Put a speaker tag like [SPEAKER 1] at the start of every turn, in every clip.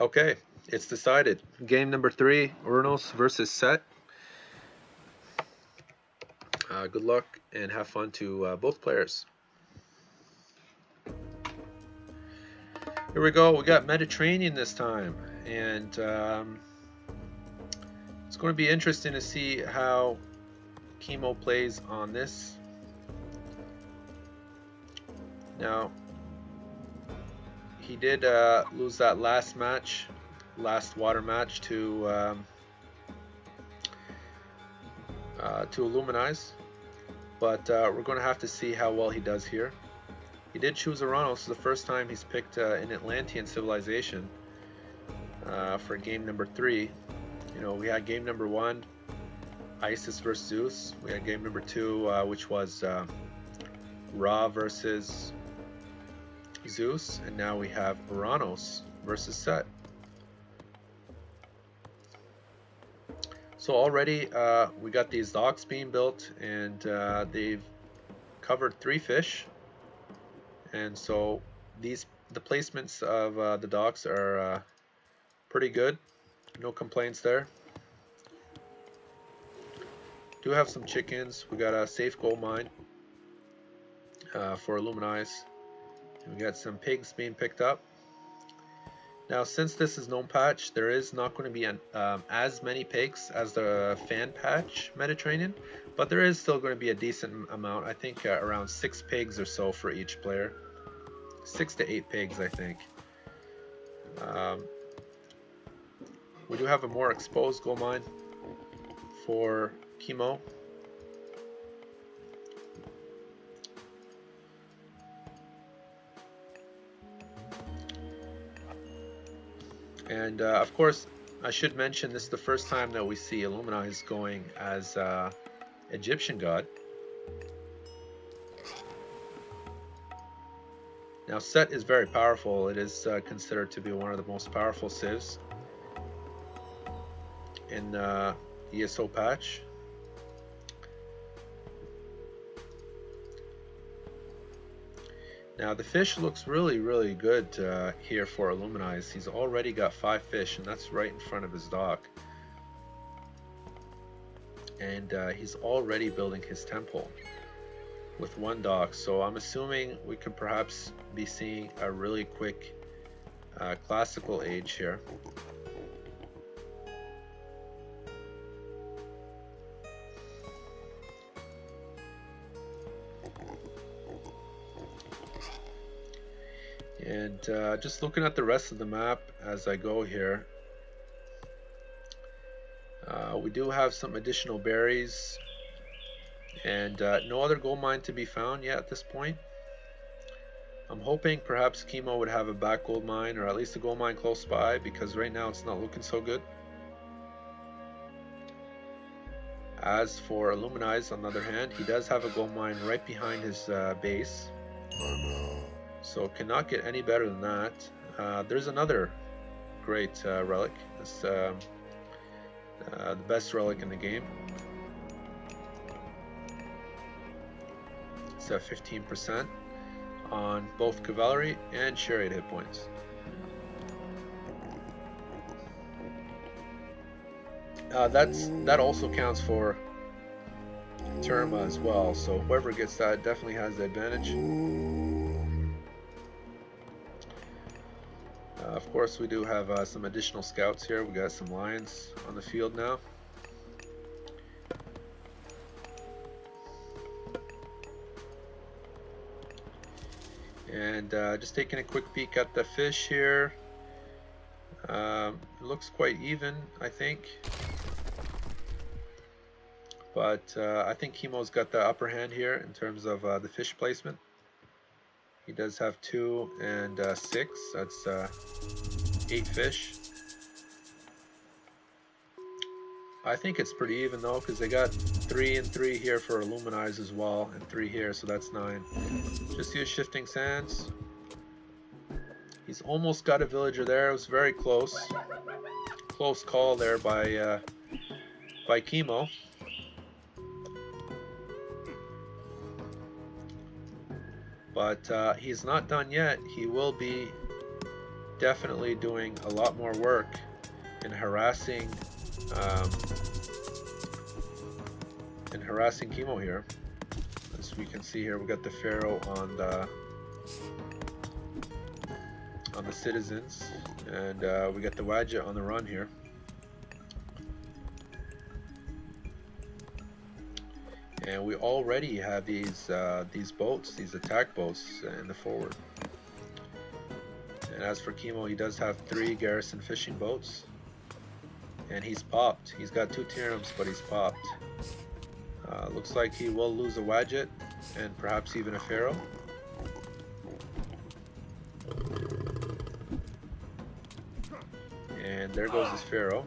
[SPEAKER 1] Okay, it's decided. Game number 3, Urnos versus Set. Good luck and have fun to both players. Here we go. We got Mediterranean this time, and it's going to be interesting to see how Kimo plays on this. Now, he did lose that last water match to Illuminaze, but we're going to have to see how well he does here. He did choose Uranos the first time he's picked an Atlantean civilization for game number 3. You know, we had game number 1, Isis versus Zeus. We had game number 2, which was Ra versus Zeus, and now we have Uranos versus Set. So already we got these docks being built, and they've covered 3 fish, and so the placements of the docks are pretty good. No complaints there. Do have some chickens. We got a safe gold mine for Illuminaze. We got some pigs being picked up. Now, since this is gnome patch, there is not going to be as many pigs as the fan patch Mediterranean, but there is still going to be a decent amount. I think around 6 pigs or so for each player. 6 to 8 pigs, I think. We do have a more exposed gold mine for Kimo. And of course, I should mention this is the first time that we see Illuminaze going as Egyptian god. Now, Set is very powerful. It is considered to be one of the most powerful civs in ESO patch. Now, the fish looks really good here for Illuminaze. He's already got 5 fish, and that's right in front of his dock. And he's already building his temple with 1 dock. So I'm assuming we could perhaps be seeing a really quick classical age here. And just looking at the rest of the map as I go here, we do have some additional berries, and no other gold mine to be found yet at this point. I'm hoping perhaps Kimo would have a back gold mine, or at least a gold mine close by, because right now it's not looking so good. As for Illuminaze, on the other hand, he does have a gold mine right behind his base. So cannot get any better than that. There's another great relic. It's the best relic in the game. It's at 15% on both cavalry and chariot hit points. That also counts for Terma as well. So whoever gets that definitely has the advantage. Of course, we do have some additional scouts here. We got some lions on the field now. And just taking a quick peek at the fish here. It looks quite even, I think. But I think Kimo's got the upper hand here in terms of the fish placement. He does have 2 and 6. That's 8 fish. I think it's pretty even though, because they got 3 and 3 here for Illuminaze as well, and 3 here, so that's 9. Just use shifting sands. He's almost got a villager there. It was very close. Close call there by Kimo. But he's not done yet. He will be definitely doing a lot more work in harassing um, Kimo here. As we can see here, we got the Pharaoh on the citizens, and we got the Wadjet on the run here. And we already have these boats, these attack boats in the forward. And as for Kimo, he does have 3 garrison fishing boats, and he's popped. He's got 2 Tyranids, but he's popped. Looks like he will lose a Wadjet and perhaps even a Pharaoh. And there goes his Pharaoh.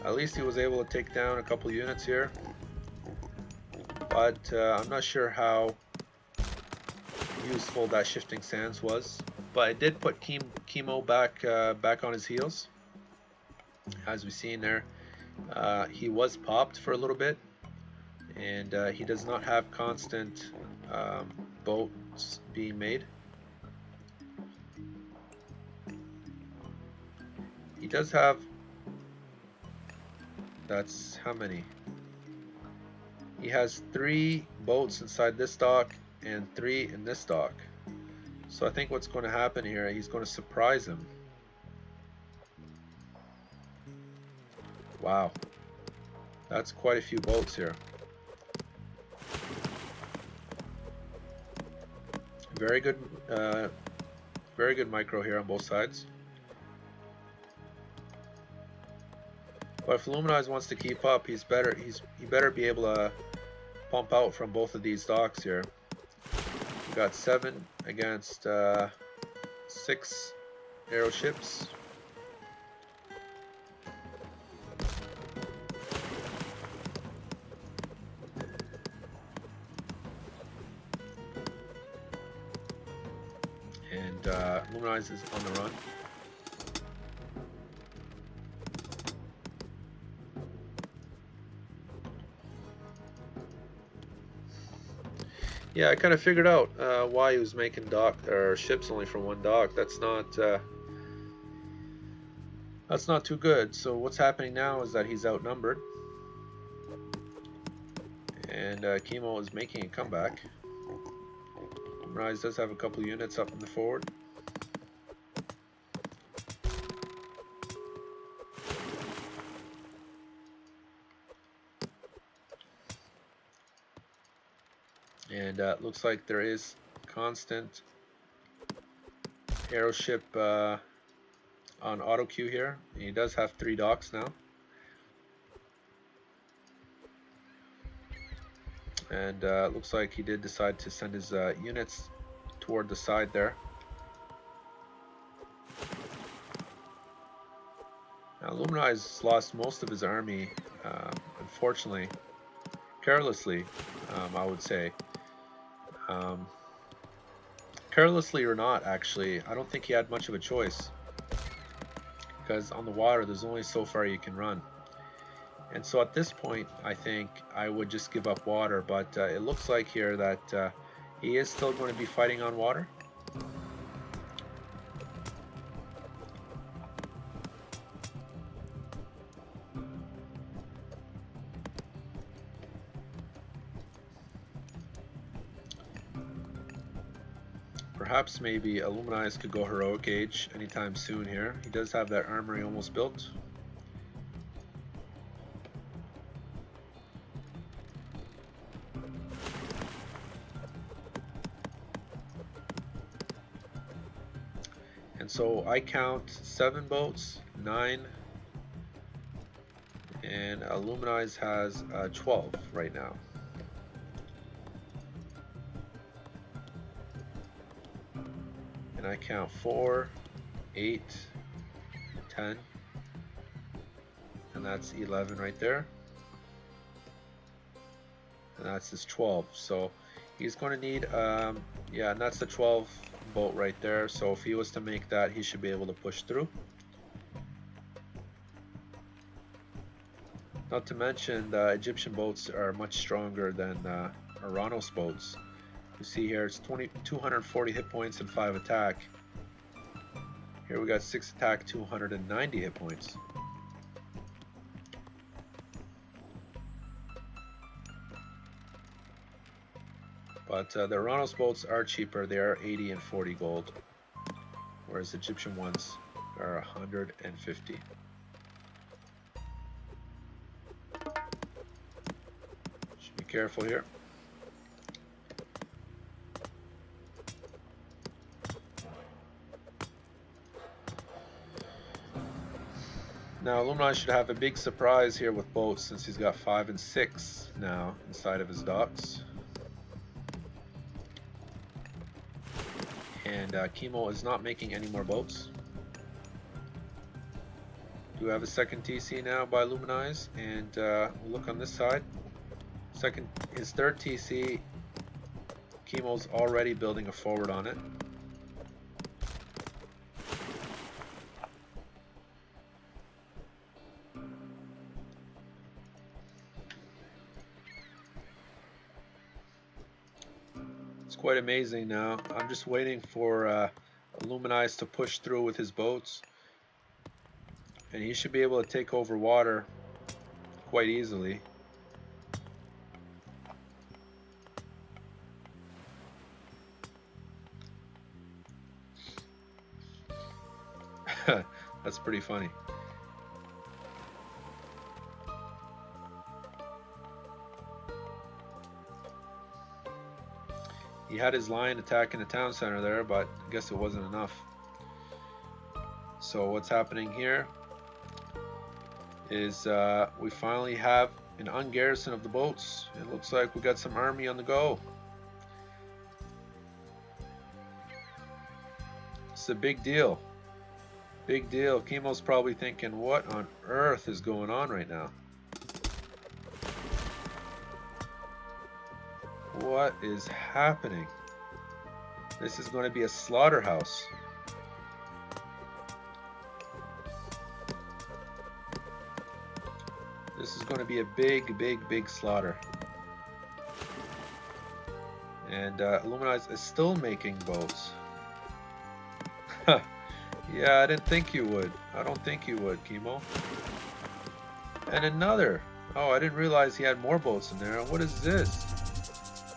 [SPEAKER 1] At least he was able to take down a couple units here, but I'm not sure how useful that shifting sands was. But it did put Kimo back on his heels. As we see in there, he was popped for a little bit, and he does not have constant boats being made. He does have, that's how many? He has 3 boats inside this dock and 3 in this dock. So I think what's going to happen here, he's going to surprise him. Wow, that's quite a few boats here. Very good micro here on both sides. But if Illuminaze wants to keep up, he better be able to pump out from both of these docks here. We've got 7 against 6 arrow ships. And Illuminaze is on the run. Yeah, I kind of figured out why he was making ships only from 1 dock. That's not too good. So what's happening now is that he's outnumbered, and Kimo is making a comeback. Rise does have a couple units up in the forward. And looks like there is constant arrow ship on auto queue here. He does have 3 docks now. And looks like he did decide to send his units toward the side there. Now Illuminaze lost most of his army, unfortunately, carelessly, I would say. Carelessly or not, actually, I don't think he had much of a choice, because on the water there's only so far you can run. And so at this point, I think I would just give up water, but it looks like here that he is still going to be fighting on water. Perhaps maybe Illuminaze could go heroic age anytime soon here. He does have that armory almost built. And so I count 7 boats, 9, and Illuminaze has 12 right now. And I count 4, 8, 10, and that's 11 right there. And that's his 12. So he's going to need, yeah, and that's the 12 boat right there. So if he was to make that, he should be able to push through. Not to mention the Egyptian boats are much stronger than Aranos boats. You see here it's 240 hit points and 5 attack. Here we got 6 attack, 290 hit points. But the Oranos boats are cheaper. They are 80 and 40 gold, whereas Egyptian ones are 150. Should be careful here. Now Illuminaze should have a big surprise here with boats, since he's got 5 and 6 now inside of his docks. And Kimo is not making any more boats. Do have a second TC now by Illuminaze, and we'll look on this side. His third TC, Kimo's already building a forward on it. It's quite amazing now. I'm just waiting for Illuminaze to push through with his boats, and he should be able to take over water quite easily. That's pretty funny. He had his line attacking the town center there, but I guess it wasn't enough. So what's happening here is we finally have an ungarrison of the boats. It looks like we got some army on the go. It's a big deal. Big deal. Kimo's probably thinking, what on earth is going on right now? What is happening? This is going to be a slaughterhouse. This is going to be a big slaughter. And Illuminaze is still making boats. Yeah, I didn't think you would. I don't think you would, Kimo. And another. Oh, I didn't realize he had more boats in there. What is this?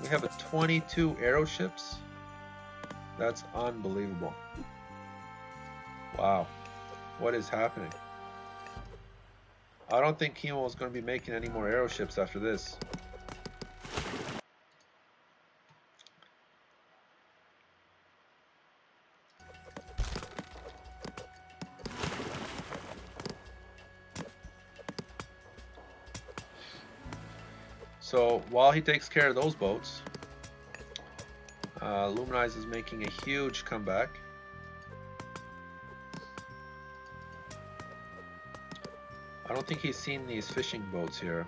[SPEAKER 1] We have a 22 arrow ships. That's unbelievable. Wow. What is happening? I don't think Kimo is going to be making any more arrow ships after this. So while he takes care of those boats, Illuminaze is making a huge comeback. I don't think he's seen these fishing boats here.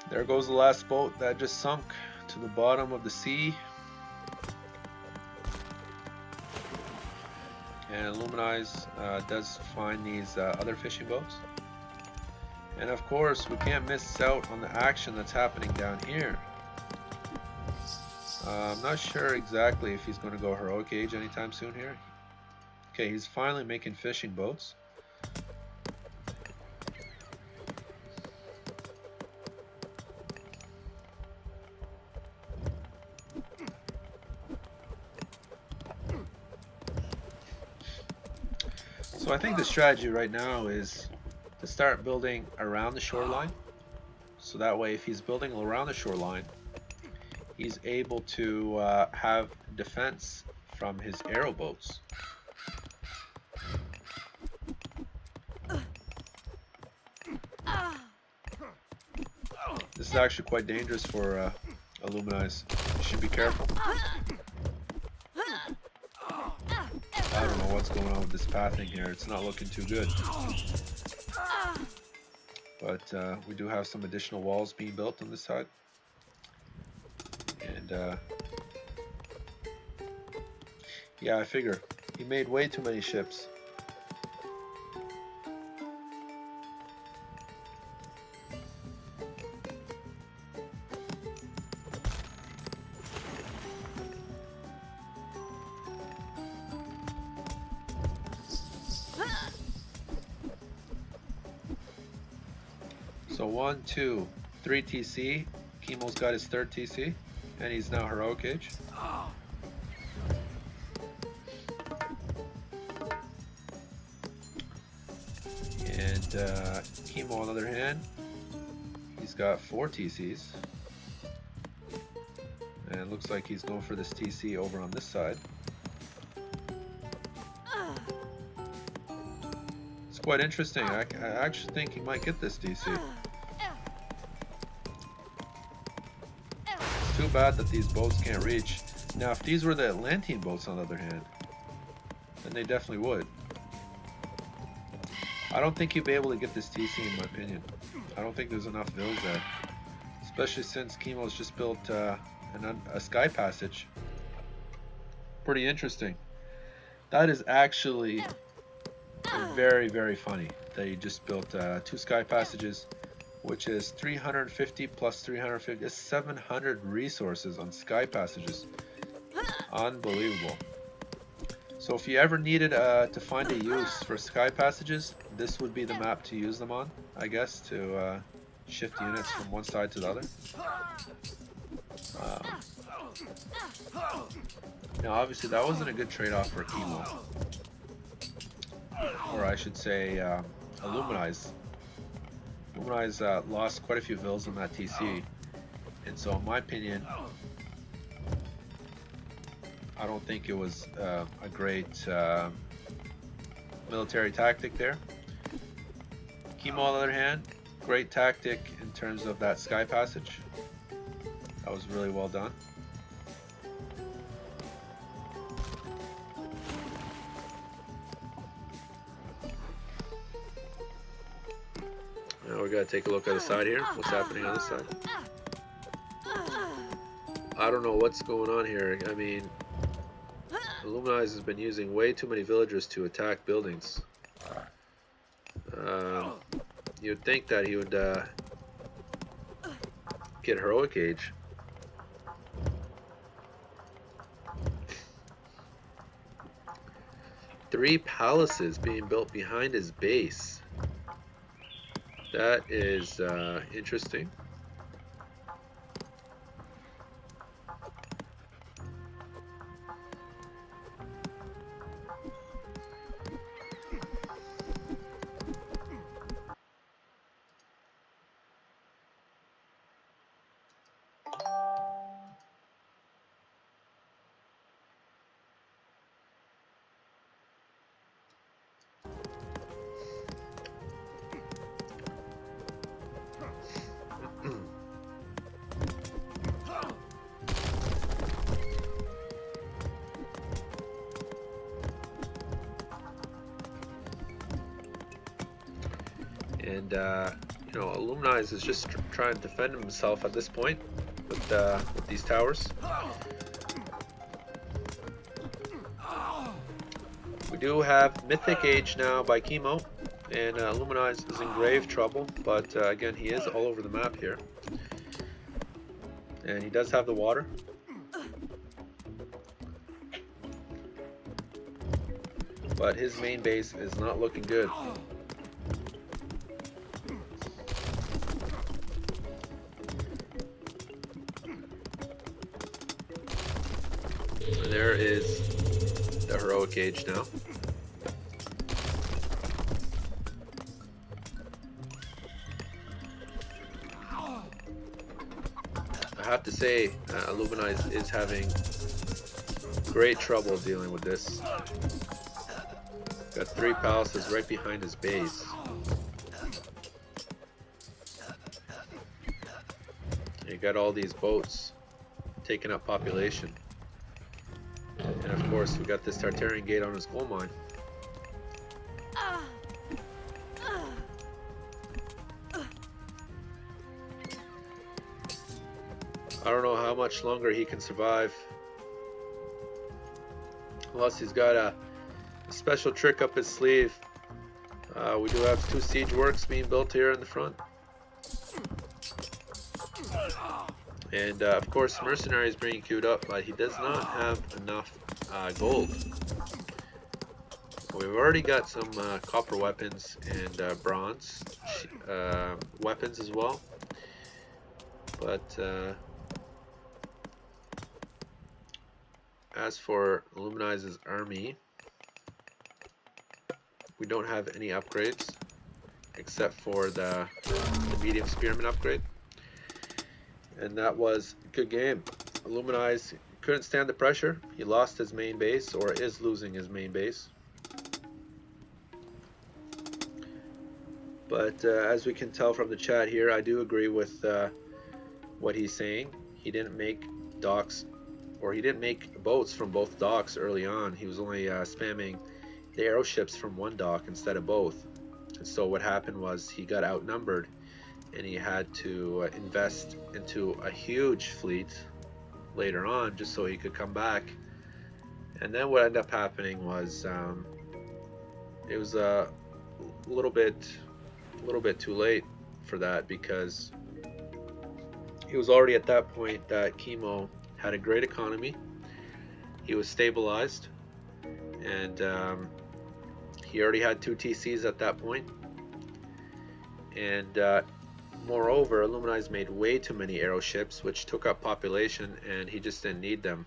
[SPEAKER 1] There goes the last boat that just sunk to the bottom of the sea. And Illuminaze does find these other fishing boats. And of course, we can't miss out on the action that's happening down here. I'm not sure exactly if he's going to go heroic age anytime soon here. Okay, he's finally making fishing boats. So I think the strategy right now is to start building around the shoreline. So that way, if he's building around the shoreline, he's able to have defense from his arrow boats. This is actually quite dangerous for Illuminaze. You should be careful. I don't know what's going on with this pathing here. It's not looking too good. But we do have some additional walls being built on this side. And yeah, I figure he made way too many ships. So 1, 2, 3 TC. Kimo's got his 3rd TC, and he's now Heroic Age. And Kimo, on the other hand, he's got 4 TCs. And it looks like he's going for this TC over on this side. It's quite interesting. I actually think he might get this TC. It's too bad that these boats can't reach. Now, if these were the Atlantean boats, on the other hand, then they definitely would. I don't think he'd be able to get this TC, in my opinion. I don't think there's enough vills there. Especially since Kimo's just built a sky passage. Pretty interesting. That is actually very, very funny that he just built 2 sky passages, which is 350 plus 350. It's 700 resources on sky passages. Unbelievable. So if you ever needed to find a use for sky passages, this would be the map to use them on, I guess, to shift units from one side to the other. Now obviously that wasn't a good trade-off for Kimo, or I should say Illuminaze. Illuminaze lost quite a few vills on that TC, and so in my opinion I don't think it was a great military tactic there. Kimo, on the other hand, great tactic in terms of that sky passage. That was really well done. Now we gotta take a look at the side here. What's happening on this side? I don't know what's going on here. I mean, Illuminaze has been using way too many villagers to attack buildings. You'd think that he would get Heroic Age. Three palaces being built behind his base. That is interesting. And you know, Illuminaze is just trying to defend himself at this point with these towers. We do have Mythic Age now by Kimo, and Illuminaze is in grave trouble, but again, he is all over the map here. And he does have the water. But his main base is not looking good. And there is the Heroic Age now. I have to say, Illuminaze is having great trouble dealing with this. Got three palaces right behind his base. And you got all these boats taking up population. And of course, we got this Tartarian gate on his coal mine. I don't know how much longer he can survive. Unless he's got a special trick up his sleeve. We do have 2 siege works being built here in the front. And of course, mercenaries being queued up, but he does not have enough gold. We've already got some copper weapons and bronze weapons as well. But as for Illuminaze's army, we don't have any upgrades except for the medium spearman upgrade. And that was a good game. Illuminaze couldn't stand the pressure. He lost his main base, or is losing his main base. But as we can tell from the chat here, I do agree with what he's saying. He didn't make docks, or he didn't make boats from both docks early on. He was only spamming the arrow ships from one dock instead of both. And so what happened was he got outnumbered, and he had to invest into a huge fleet later on just so he could come back. And then what ended up happening was it was a little bit too late for that, because he was already at that point that Kimo had a great economy. He was stabilized, and he already had 2 TCs at that point. And moreover, Illuminaze made way too many arrow ships, which took up population, and he just didn't need them.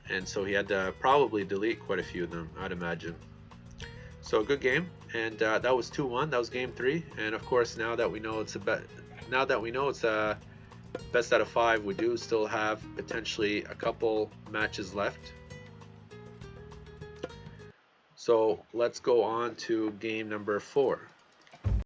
[SPEAKER 1] And so he had to probably delete quite a few of them, I'd imagine. So good game, and that was 2-1. That was game 3. And of course, now that we know it's a best out of 5, we do still have potentially a couple matches left. So let's go on to game number 4.